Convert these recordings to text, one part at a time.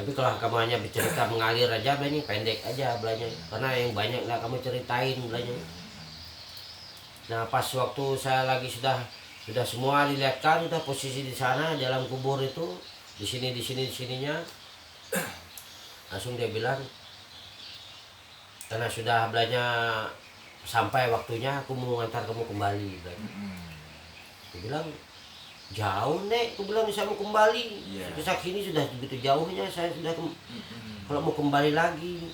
Tapi kalau kamu hanya bercerita mengalir aja belanya pendek aja belanya. Karena yang banyak lah kamu ceritain belanya. Nah pas waktu saya lagi sudah semua dilihatkan, sudah posisi di sana dalam kubur itu, di sininya, langsung dia bilang, karena sudah belanya sampai waktunya aku mau ngantar kamu kembali. Dia bilang jauh nek, aku bilang bisa mau kembali. Kisah kini sudah begitu jauhnya saya sudah kalau mau kembali lagi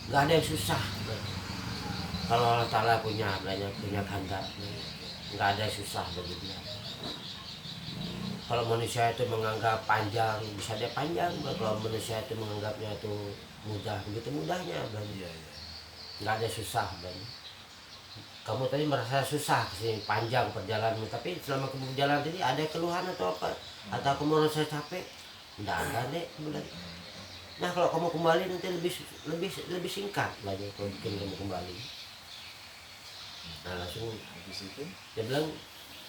nggak ada yang susah. Kalau Allah Ta'ala punya kehendak, nggak ada yang susah bagi dia. Kalau manusia itu menganggap panjang, bisa dia panjang. Kalau manusia itu menganggapnya itu mudah, begitu mudahnya. Nggak ada susah. Kamu tadi merasa susah kesini, panjang perjalananmu, tapi selama kamu berjalan tadi ada keluhan atau apa? Atau kamu merasa capek? Nggak ada deh. Nah kalau kamu kembali nanti lebih singkat lagi kalau bikin kamu kembali. Nah langsung dia bilang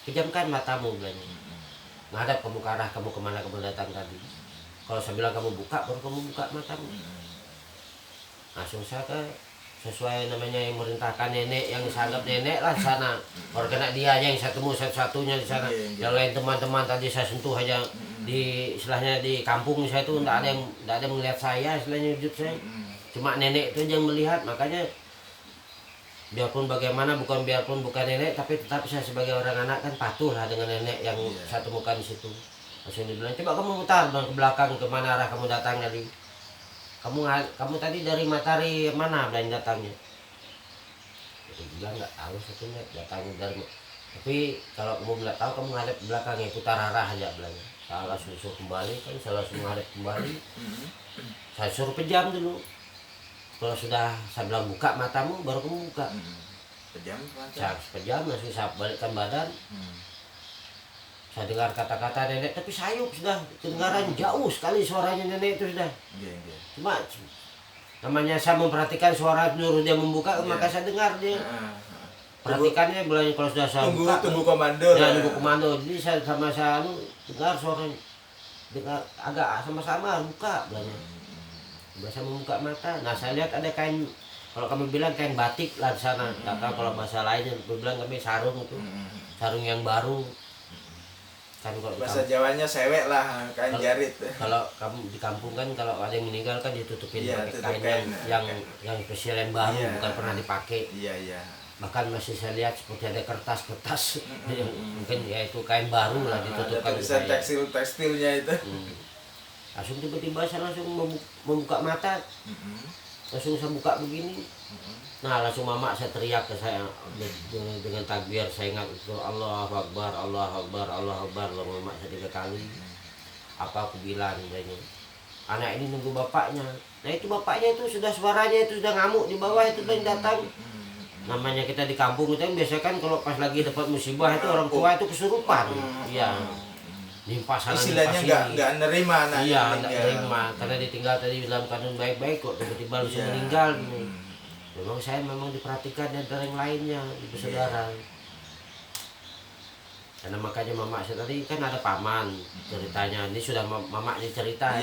pejamkan matamu bilangnya. Ngadap kamu ke arah kamu kemana kamu datang tadi. Kalau saya bilang kamu buka, baru kamu buka matamu. Langsung saya sesuai namanya yang merintahkan nenek, yang saya anggap nenek lah di sana. Orang kena dia aja yang saya temu satu-satunya di sana. Yang lain teman-teman tadi saya sentuh aja di istilahnya di kampung saya itu tidak ada yang melihat saya istilahnya wujud saya. Cuma nenek itu yang melihat, makanya biarpun bukan nenek, tapi tetap saya sebagai orang anak kan patuh lah dengan nenek yang saya temukan di situ. Langsung dibilang coba kamu putar ke belakang kemana arah kamu datang tadi. Kamu tadi dari matahari mana dan datangnya? Dia bilang nggak tahu satu datangnya dari. Tapi kalau kamu nggak tahu kamu ngadep belakangnya, putar arah aja bilangnya. Saya langsung suruh kembali kan, saya langsung ngadep kembali. Saya suruh pejam dulu. Kalau sudah saya bilang buka matamu, baru kamu buka. Saya pejam langsung saya balikkan badan. Saya dengar kata-kata nenek, tapi sayup sudah kedengaran jauh sekali suaranya nenek itu sudah. Cuma namanya saya memperhatikan suara nyuruh dia membuka, maka saya dengar dia. Perhatikannya bilangnya kalau sudah saya buka. Tunggu komando. Ya, tunggu komando. Jadi saya dengar suaranya. Dengar agak sama-sama buka bilangnya. Biasa membuka mata. Nah saya lihat ada kain, kalau kami bilang kain batik lah di sana. Nggak tahu kalau bahasa lainnya, kami bilang kami sarung itu. Sarung yang baru. Kan kalau bahasa Jawanya sewek lah, kain jarit. Kalau kamu di kampung kan kalau ada yang meninggal kan ditutupin pakai kain yang spesial yang baru, bukan pernah dipakai. Bahkan masih saya lihat seperti ada kertas mungkin ya itu kain baru lah ditutupkan. Ada tekstilnya itu. Langsung tiba-tiba saya langsung membuka mata, langsung saya buka begini. Nah langsung mama saya teriak ke saya dengan takbir, saya ingat itu Allahu Akbar, Allahu Akbar, Allahu Akbar. Lalu mama saya 3 kali. Apa aku bilang banyak, anak ini nunggu bapaknya. Nah itu bapaknya itu sudah suaranya itu sudah ngamuk di bawah itu dan datang. Namanya kita di kampung itu biasa kan kalau pas lagi dapat musibah itu orang tua itu kesurupan. Iya. Nimpa sana istilahnya nggak nerima anaknya. Iya nggak nerima karena ditinggal tadi dalam keadaan baik-baik kok tiba-tiba langsung meninggal. Memang saya diperhatikan dan yang lainnya ibu saudara. Karena makanya mama saya tadi kan ada paman ceritanya. Ini sudah mama ini cerita.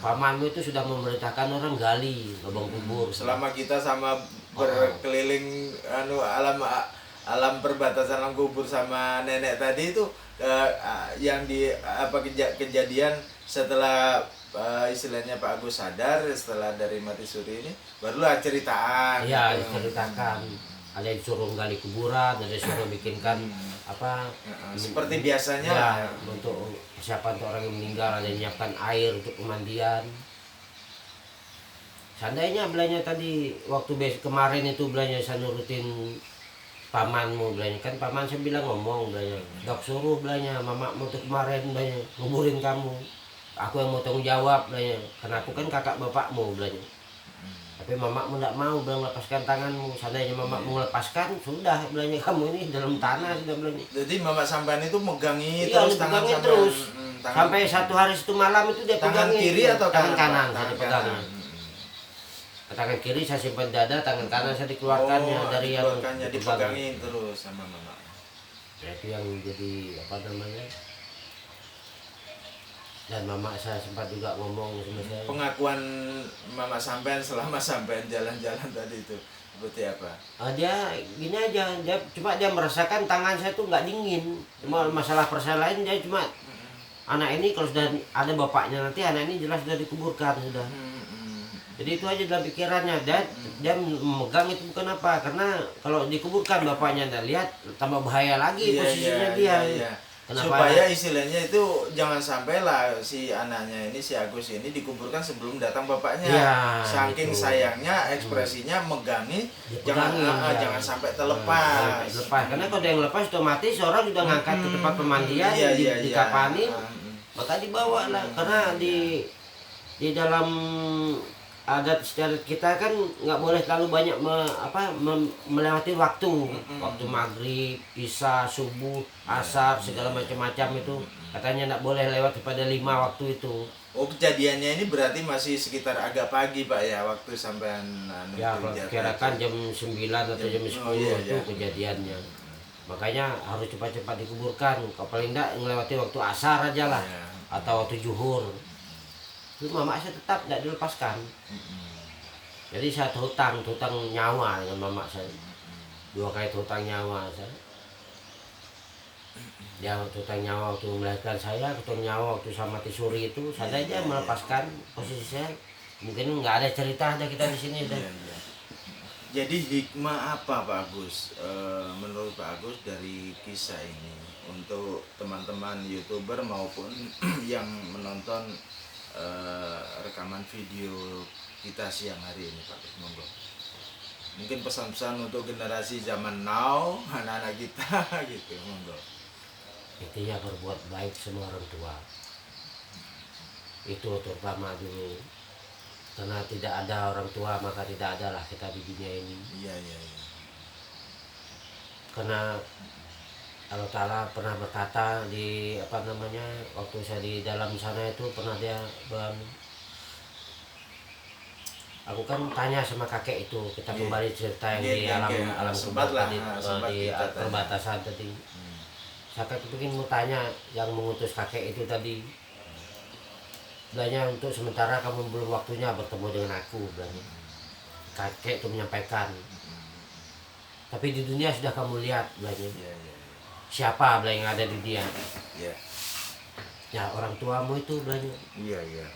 Pamanmu itu sudah memerintahkan orang gali lubang kubur. Selama kita sama berkeliling alam perbatasan alam kubur sama nenek tadi itu yang kejadian setelah istilahnya Pak Agus sadar setelah dari mati suri ini barulah ceritaan. Iya diceritakan. Ada yang suruh gali kuburan, ada yang suruh bikinkan seperti biasanya ya, untuk persiapan untuk orang yang meninggal, ada yang menyiapkan air untuk pemandian. Seandainya belanya tadi waktu kemarin itu belanya saya nurutin pamanmu belanya, kan paman saya bilang ngomong belanya, dok suruh belanya mamamu tuh kemarin belanya nguburin kamu, aku yang mau tanggung jawab belanya, karena aku kan kakak bapakmu belanya. Tapi mamamu tidak mau bilang lepaskan tanganmu. Seandainya mamamu melepaskan, sudah belanya kamu ini dalam tanah sudah belanya. Jadi mama sampean itu megangi terus tangan terus sampai satu hari satu malam itu dia tangan kiri atau tangan kanan saya dipegangnya. Tangan kiri saya simpan dada, tangan kanan saya dikeluarkannya dari yang dipegangin terus sama mama. Ya, itu yang jadi apa namanya? Dan mama saya sempat juga ngomong sama saya. Pengakuan mama sampean selama sampean jalan-jalan tadi itu seperti apa? Dia gini aja, dia merasakan tangan saya tuh nggak dingin. Cuma masalah persalahan dia cuma anak ini kalau sudah ada bapaknya nanti anak ini jelas sudah dikuburkan sudah. Jadi itu aja dalam pikirannya. Dia memegang itu bukan apa, karena kalau dikuburkan bapaknya dan lihat tambah bahaya lagi posisinya dia. Kenapa? Supaya istilahnya itu jangan sampai lah si anaknya ini, si Agus ini dikuburkan sebelum datang bapaknya. Saking gitu. sayangnya ekspresinya megangi, jangan sampai terlepas. Karena kalau dia yang lepas otomatis orang sudah ngangkat ke tempat pemandian, dikapanin, maka dibawa lah. Karena di dalam adat istiadat kita kan nggak boleh terlalu banyak melewati waktu maghrib, isya, subuh, asar, segala macam-macam itu katanya nggak boleh lewat pada 5 waktu itu. Oh, kejadiannya ini berarti masih sekitar agak pagi Pak ya, waktu sampean ya kira-kira jam 9 atau jam 10 itu kejadiannya. Makanya harus cepat-cepat dikuburkan, paling enggak melewati waktu asar aja lah atau waktu zuhur. Itu mama saya tetap tidak dilepaskan. Jadi saya hutang nyawa dengan mama saya. 2 kali hutang nyawa saya. Dia hutang nyawa waktu melahirkan saya, hutang nyawa waktu sama Tisuri itu. Saya aja melepaskan posisi saya. Mungkin nggak ada cerita ada kita di sini. Jadi hikmah apa Pak Agus? Menurut Pak Agus dari kisah ini untuk teman-teman YouTuber maupun yang menonton rekaman video kita siang hari ini Pak, monggo. Mungkin pesan-pesan untuk generasi zaman now, anak-anak kita gitu, monggo. Intinya berbuat baik sama orang tua. Itu terutama dulu. Karena tidak ada orang tua maka tidak adalah kita di dunia ini. Iya. Karena Allah Ta'ala pernah berkata di waktu saya di dalam sana itu pernah dia aku kan tanya sama kakek itu, kita kembali cerita yang di alam kubur tadi, di perbatasan tadi. Saya ingin mau tanya yang mengutus kakek itu tadi, bilangnya untuk sementara kamu belum waktunya bertemu dengan aku, bilangnya. Kakek itu menyampaikan, tapi di dunia sudah kamu lihat, bilangnya. Siapa yang ada di dia? Ya orang tuamu itu, bilangnya.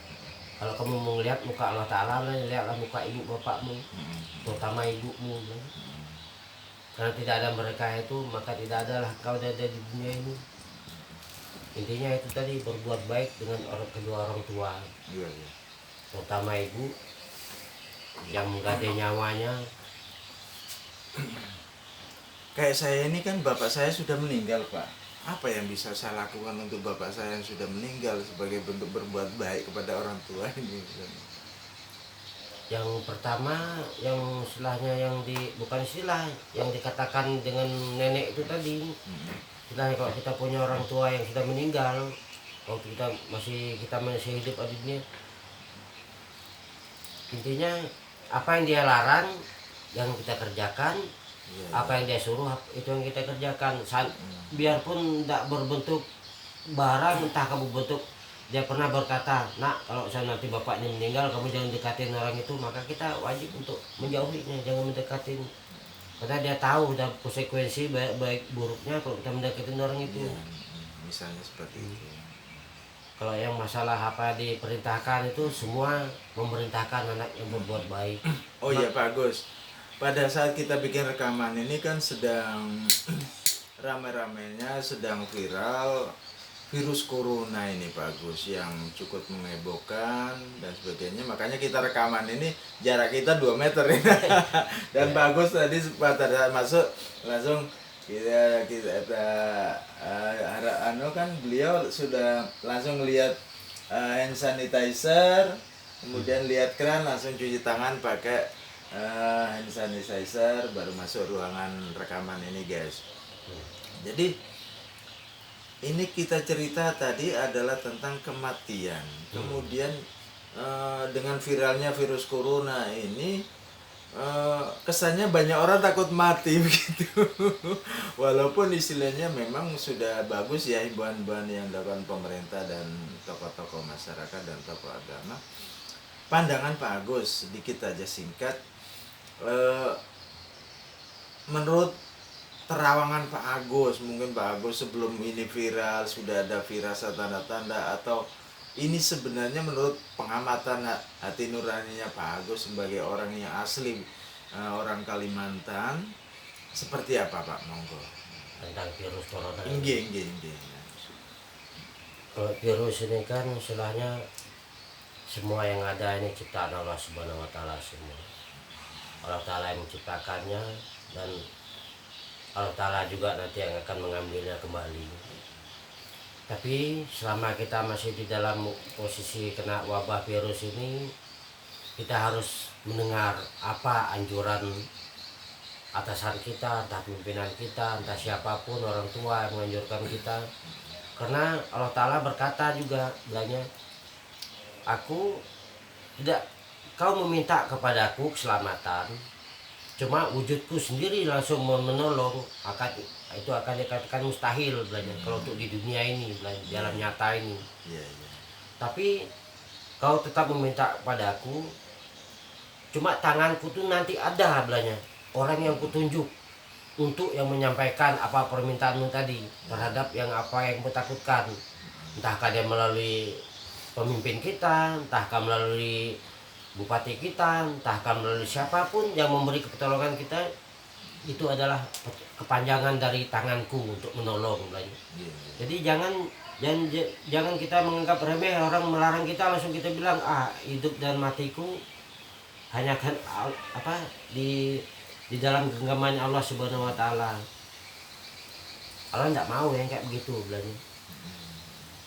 Kalau kamu mau melihat muka Allah Ta'ala, lihatlah muka ibu bapakmu, terutama ibumu, bilangnya. Karena tidak ada mereka itu, maka tidak adalah kau ada di dunia ini. Intinya itu tadi, berbuat baik dengan kedua orang tua, terutama ibu yang menggadai nyawanya. Kayak saya ini kan bapak saya sudah meninggal Pak. Apa yang bisa saya lakukan untuk bapak saya yang sudah meninggal sebagai bentuk berbuat baik kepada orang tua ini? Yang pertama, yang istilahnya bukan istilah, yang dikatakan dengan nenek itu tadi. Istilahnya kalau kita punya orang tua yang sudah meninggal, waktu kita masih hidup di dunia, intinya apa yang dia larang yang kita kerjakan. Apa yang dia suruh itu yang kita kerjakan. Biarpun tidak berbentuk barang, entah kamu bentuk. Dia pernah berkata, nak kalau saya nanti bapaknya meninggal, kamu jangan dekatin orang itu. Maka kita wajib untuk menjauhinya, jangan mendekatin. Karena dia tahu dan konsekuensi baik buruknya kalau kita mendekatin orang itu. Misalnya seperti itu. Kalau yang masalah apa diperintahkan itu semua memerintahkan anak yang berbuat baik. Oh iya Pak Agus. Pada saat kita bikin rekaman ini kan sedang rame-ramenya, sedang viral virus corona ini Pak Agus, yang cukup mengebohkan dan sebagainya. Makanya kita rekaman ini jarak kita 2 meter ya. Dan Pak Agus tadi pada saat masuk langsung kita kan beliau sudah langsung lihat hand sanitizer, kemudian lihat keran, langsung cuci tangan pakai hand sanitizer, baru masuk ruangan rekaman ini guys. Jadi ini kita cerita tadi adalah tentang kematian. Kemudian dengan viralnya virus corona ini kesannya banyak orang takut mati begitu. Walaupun istilahnya memang sudah bagus ya himbauan-himbauan yang dilakukan pemerintah dan tokoh-tokoh masyarakat dan tokoh agama. Pandangan Pak Agus sedikit aja singkat. Eh, Menurut terawangan Pak Agus, mungkin Pak Agus sebelum ini viral sudah ada firasat tanda-tanda, atau ini sebenarnya menurut pengamatan hati nuraninya Pak Agus sebagai orang yang asli orang Kalimantan, seperti apa Pak? Monggo. tentang virus corona. Inggih. Kalau virus ini kan istilahnya semua yang ada ini ciptaan Allah Subhanahu wa taala semua. Allah taala yang menciptakannya dan Allah taala juga nanti yang akan mengambilnya kembali. Tapi selama kita masih di dalam posisi kena wabah virus ini, kita harus mendengar apa anjuran atasan kita, entah pimpinan kita, entah siapapun orang tua yang menganjurkan kita. Karena Allah Ta'ala berkata juga, bilangnya, aku tidak, kau meminta kepadaku keselamatan, cuma wujudku sendiri langsung menolong, itu akan dikatakan mustahil, bilangnya, kalau untuk di dunia ini, bilangnya, dalam nyata ini. Tapi kau tetap meminta kepadaku, cuma tanganku tuh nanti ada, bilangnya, orang yang kutunjuk untuk yang menyampaikan apa permintaanmu tadi terhadap yang apa yang kutakutkan, entahkah dia melalui pemimpin kita, entahkah melalui bupati kita, entahkah melalui siapapun yang memberi pertolongan kita, itu adalah kepanjangan dari tanganku untuk menolong. Jadi jangan kita menganggap remeh orang melarang kita langsung kita bilang hidup dan matiku hanya kan di dalam genggamannya Allah Subhanahu wa taala. Allah tidak mau yang kayak begitu, bilangnya.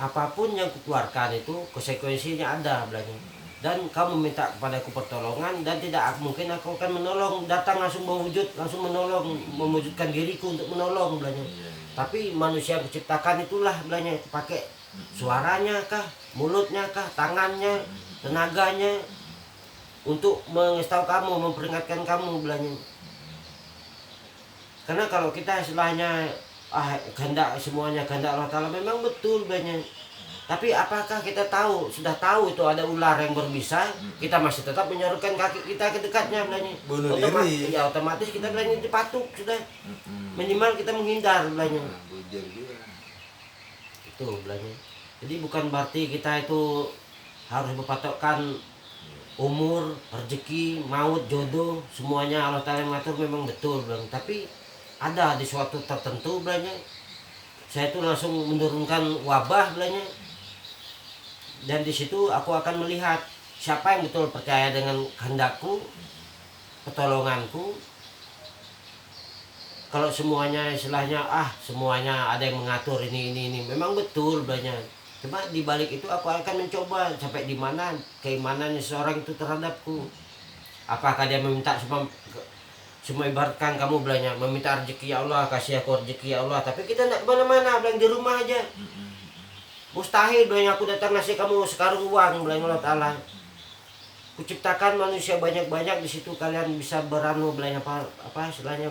Apapun yang kukeluarkan itu konsekuensinya ada, bilangnya. Dan kamu minta kepadaku pertolongan dan tidak mungkin aku akan menolong, datang langsung mewujud, langsung menolong, mewujudkan diriku untuk menolong, bilangnya. Tapi manusia yang kuciptakan itulah, bilangnya, pakai suaranya kah, mulutnya kah, tangannya, tenaganya untuk mengasih kamu, memperingatkan kamu, bilangnya. Karena kalau kita istilahnya kehendak semuanya kehendak Allah Ta'ala memang betul banyak. Tapi apakah kita sudah tahu itu ada ular yang berbisa, kita masih tetap menyorokkan kaki kita ke dekatnya, bilangnya. Bunuh diri. Ya otomatis kita bilangnya dipatuk sudah. Minimal kita menghindar, bilangnya. Itu bilangnya. Jadi bukan berarti kita itu harus berpatokkan umur, rezeki, maut, jodoh, semuanya Allah Ta'ala yang mengatur memang betul, bilang. Tapi ada di suatu tertentu, bilangnya, saya itu langsung menurunkan wabah, bilangnya, dan di situ aku akan melihat siapa yang betul percaya dengan kehendakku, pertolonganku. Kalau semuanya istilahnya semuanya ada yang mengatur ini memang betul, bilangnya. Cuma di balik itu aku akan mencoba sampai di mana keimanannya seorang itu terhadapku. Apakah dia meminta semua ibaratkan kamu, bilangnya, meminta rezeki ya Allah, kasih aku rezeki ya Allah, tapi kita tidak kemana-mana, bilang di rumah aja. Mustahil, bilangnya, aku datang ngasih kamu sekarung uang, bilangnya Allah Ta'ala. Kuciptakan manusia banyak-banyak di situ, kalian bisa bilangnya apa istilahnya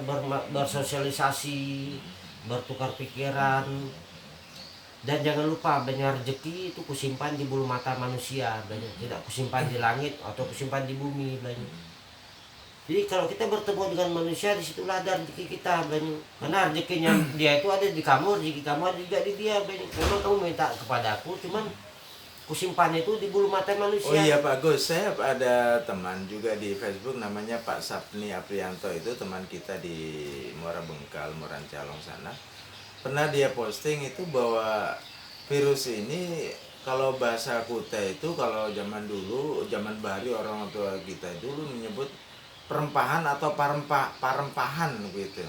bersosialisasi, bertukar pikiran. Dan jangan lupa, bilangnya, rezeki itu kusimpan di bulu mata manusia, bilangnya, tidak kusimpan di langit atau kusimpan di bumi, bilangnya. Jadi kalau kita bertemu dengan manusia, disitulah ada rezeki kita, bilangnya. Karena rezekinya dia itu ada di kamu, rezeki kamu ada juga di dia, bilangnya. Memang kamu minta kepadaku, cuman kusimpan itu di bulu mata manusia. Oh iya Pak Gus, saya ada teman juga di Facebook namanya Pak Sapni Aprianto, itu teman kita di Muara Bengkal, Morancalong sana. Pernah dia posting itu bahwa virus ini, kalau bahasa Kutai itu, kalau zaman dulu, zaman bahari orang tua kita dulu menyebut perempahan atau parempahan gitu.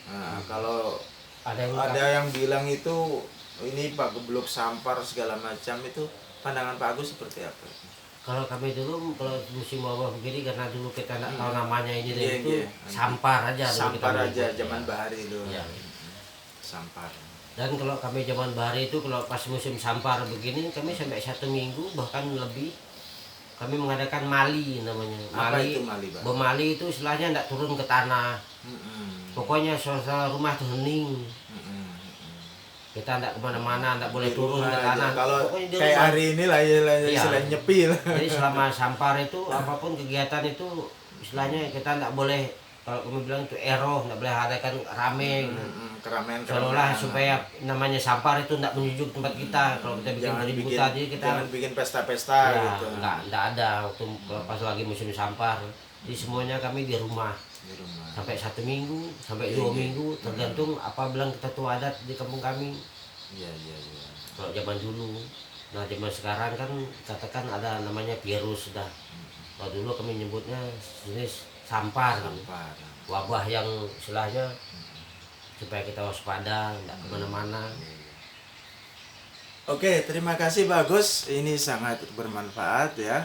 Nah, kalau ada yang bilang itu ini Pak geblok sampar segala macam, itu pandangan Pak Agus seperti apa? Kalau kami dulu kalau musim wabah begini, karena dulu kita tidak tahu namanya ini itu sampar aja. Sampar aja zaman bahari itu. Ya. Sampar. Dan kalau kami zaman bahari itu kalau pas musim sampar begini kami sampai 1 minggu bahkan lebih kami mengadakan mali namanya. Apa Mali, itu mali, Bang? Bermali itu istilahnya tidak turun ke tanah. Mm-mm. Pokoknya suasana rumah itu hening. Mm-mm. Kita tidak kemana-mana, tidak boleh Di turun rumah ke aja. tanah. Kalau Pokoknya di kayak rumah. hari ini lah ya Iya. istilahnya nyepi lah. Jadi selama sampar itu apapun kegiatan itu istilahnya kita tidak boleh, kalau kami bilang itu eroh, tidak boleh adakan rame. Keramaian Seolah supaya namanya sampar itu tidak menunjuk tempat kita. Kalau kita bikin jangan beribu bikin, tadi kita jangan bikin pesta-pesta ya, gitu. nggak ada waktu pas lagi musim sampar. Jadi semuanya kami di rumah Di rumah. sampai 1 minggu, sampai Iya, 2 iya. minggu, tergantung apa bilang kita tuh adat di kampung kami. Iya, iya, iya. Kalau zaman dulu, nah zaman sekarang kan katakan ada namanya virus dah. Kalau dulu kami nyebutnya jenis sampar, gitu. Sampar. Wabah yang istilahnya supaya kita waspada, nggak kemana-mana. Oke, terima kasih, bagus. Ini sangat bermanfaat ya.